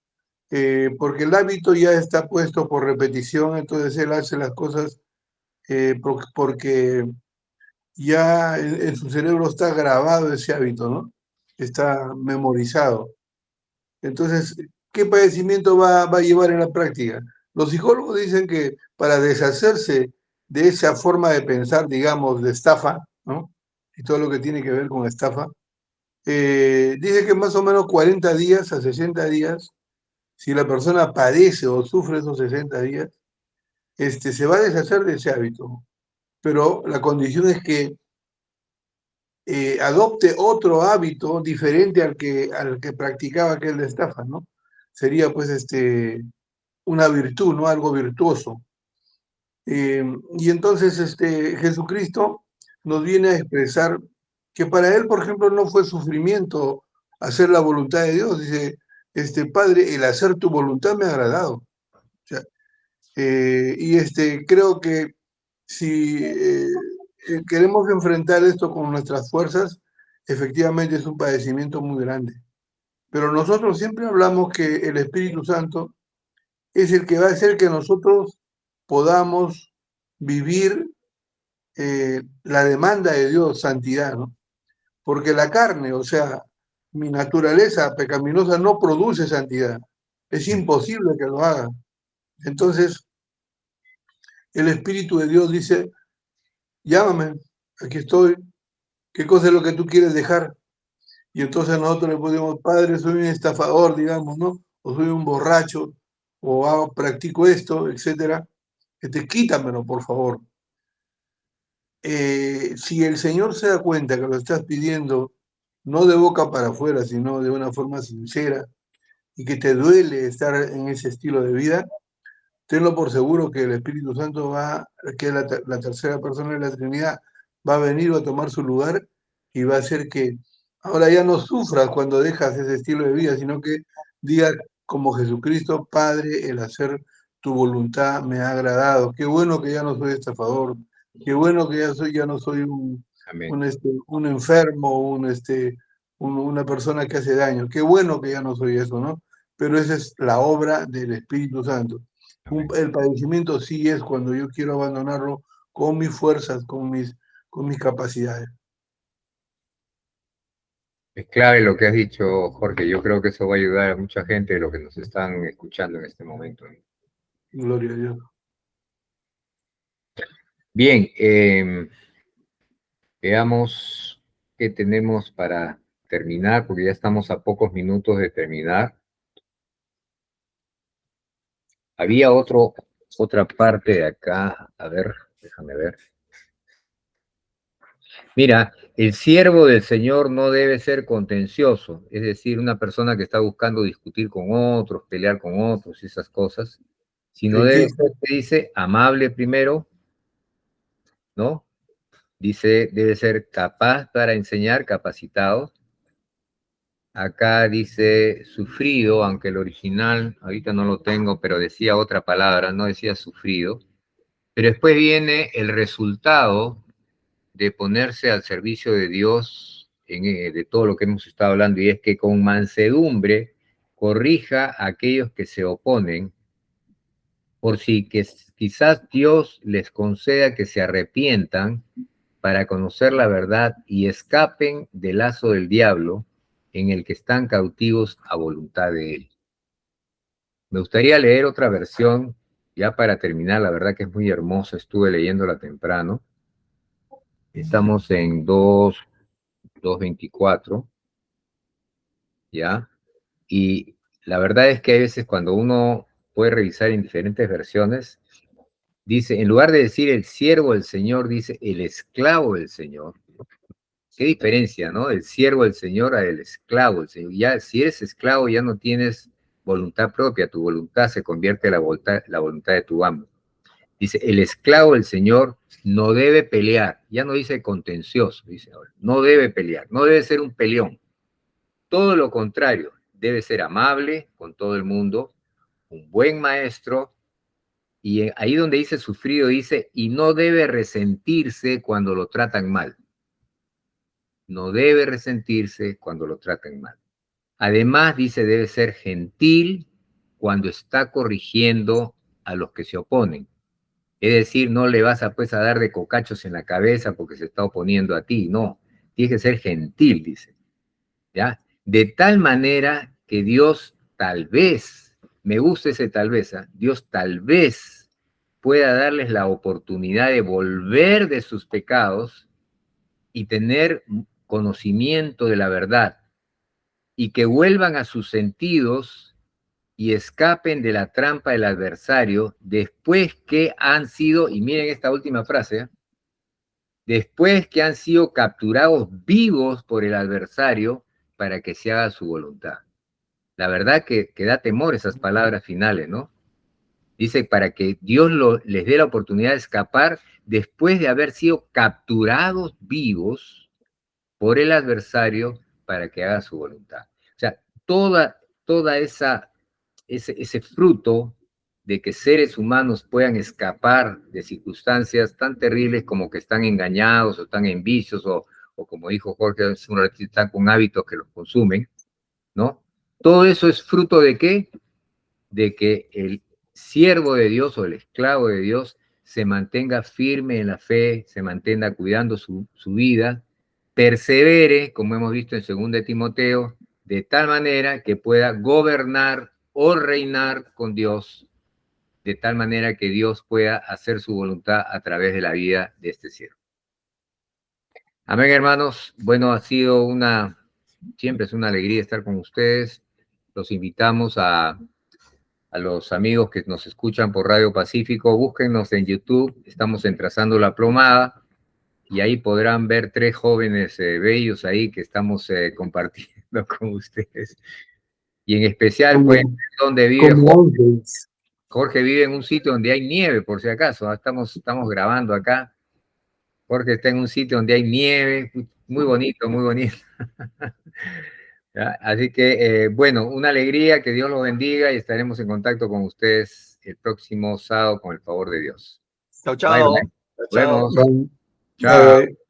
Porque el hábito ya está puesto por repetición, entonces él hace las cosas porque ya en su cerebro está grabado ese hábito, ¿no? Está memorizado. Entonces, ¿qué padecimiento va a llevar en la práctica? Los psicólogos dicen que para deshacerse de esa forma de pensar, digamos, de estafa, ¿no? Y todo lo que tiene que ver con estafa, dice que más o menos 40 días a 60 días, si la persona padece o sufre esos 60 días, se va a deshacer de ese hábito. Pero la condición es que adopte otro hábito diferente al que practicaba aquel de estafa, ¿no? Sería pues una virtud, ¿no? Algo virtuoso. Y entonces Jesucristo nos viene a expresar que para él, por ejemplo, no fue sufrimiento hacer la voluntad de Dios. Dice, Padre, el hacer tu voluntad me ha agradado. O sea, y creo que si queremos enfrentar esto con nuestras fuerzas, efectivamente es un padecimiento muy grande. Pero nosotros siempre hablamos que el Espíritu Santo es el que va a hacer que nosotros podamos vivir la demanda de Dios, santidad, ¿no? Porque la carne, o sea, mi naturaleza pecaminosa no produce santidad. Es imposible que lo haga. Entonces, el Espíritu de Dios dice, llámame, aquí estoy, ¿qué cosa es lo que tú quieres dejar? Y entonces nosotros le podemos, Padre, soy un estafador, digamos, ¿no? O soy un borracho, o practico esto, etcétera. Quítamelo, por favor. Si el Señor se da cuenta que lo estás pidiendo, no de boca para afuera, sino de una forma sincera, y que te duele estar en ese estilo de vida, tenlo por seguro que el Espíritu Santo que es la tercera persona de la Trinidad, va a venir a tomar su lugar y va a hacer que ahora ya no sufras cuando dejas ese estilo de vida, sino que digas como Jesucristo, Padre, el hacer tu voluntad me ha agradado. Qué bueno que ya no soy estafador, qué bueno que ya no soy un enfermo, una persona que hace daño. Qué bueno que ya no soy eso, ¿no? Pero esa es la obra del Espíritu Santo. El padecimiento sí es cuando yo quiero abandonarlo con mis fuerzas, con mis capacidades.
Es clave lo que has dicho, Jorge. Yo creo que eso va a ayudar a mucha gente de los que nos están escuchando en este momento.
Gloria a Dios.
Bien, veamos qué tenemos para terminar, porque ya estamos a pocos minutos de terminar. Había otra parte de acá. A ver, déjame ver. Mira, el siervo del Señor no debe ser contencioso, es decir, una persona que está buscando discutir con otros, pelear con otros y esas cosas, sino debe ser, dice, amable primero, ¿no? Dice, debe ser capaz para enseñar, capacitado, Acá dice sufrido, aunque el original, ahorita no lo tengo, pero decía otra palabra, no decía sufrido. Pero después viene el resultado de ponerse al servicio de Dios de todo lo que hemos estado hablando, y es que con mansedumbre corrija a aquellos que se oponen, por si que quizás Dios les conceda que se arrepientan para conocer la verdad y escapen del lazo del diablo en el que están cautivos a voluntad de él. Me gustaría leer otra versión, ya para terminar, la verdad que es muy hermosa, estuve leyéndola temprano. Estamos en 2:24, ¿ya? Y la verdad es que hay veces cuando uno puede revisar en diferentes versiones, dice, en lugar de decir el siervo del Señor, dice el esclavo del Señor. Qué diferencia, ¿no? El siervo del Señor al esclavo del Señor. Ya, si eres esclavo, ya no tienes voluntad propia, tu voluntad se convierte en la voluntad de tu amo. Dice, el esclavo del Señor no debe pelear, ya no dice contencioso, dice ahora, no debe pelear, no debe ser un peleón. Todo lo contrario, debe ser amable con todo el mundo, un buen maestro, y ahí donde dice sufrido, dice, y no debe resentirse cuando lo tratan mal. No debe resentirse cuando lo tratan mal. Además, dice, debe ser gentil cuando está corrigiendo a los que se oponen. Es decir, no le vas a dar de cocachos en la cabeza porque se está oponiendo a ti, no. Tienes que ser gentil, dice. ¿Ya? De tal manera que Dios tal vez, me gusta ese tal vez, ¿eh? Dios tal vez pueda darles la oportunidad de volver de sus pecados y tener conocimiento de la verdad, y que vuelvan a sus sentidos y escapen de la trampa del adversario después que han sido, y miren esta última frase, después que han sido capturados vivos por el adversario para que se haga su voluntad. La verdad que da temor esas palabras finales, ¿no? Dice, para que Dios les dé la oportunidad de escapar después de haber sido capturados vivos por el adversario para que haga su voluntad. O sea, toda ese fruto de que seres humanos puedan escapar de circunstancias tan terribles como que están engañados o están en vicios o como dijo Jorge hace un ratito, están con hábitos que los consumen, ¿no? Todo eso es fruto de ¿qué? De que el siervo de Dios o el esclavo de Dios se mantenga firme en la fe, se mantenga cuidando su vida, persevere, como hemos visto en 2 de Timoteo, de tal manera que pueda gobernar o reinar con Dios, de tal manera que Dios pueda hacer su voluntad a través de la vida de este siervo. Amén, hermanos. Bueno, siempre es una alegría estar con ustedes. Los invitamos a los amigos que nos escuchan por Radio Pacífico, búsquennos en YouTube, estamos en Trazando la Plomada, y ahí podrán ver 3 jóvenes bellos ahí que estamos compartiendo con ustedes. Y en especial, pues, donde vive Jorge vive en un sitio donde hay nieve, por si acaso, estamos grabando acá. Jorge está en un sitio donde hay nieve, muy bonito, muy bonito. Así que, bueno, una alegría, que Dios los bendiga y estaremos en contacto con ustedes el próximo sábado con el favor de Dios.
Chao, chao.
Bye, bye. Nos vemos.
Bye.
Chao.
Bye.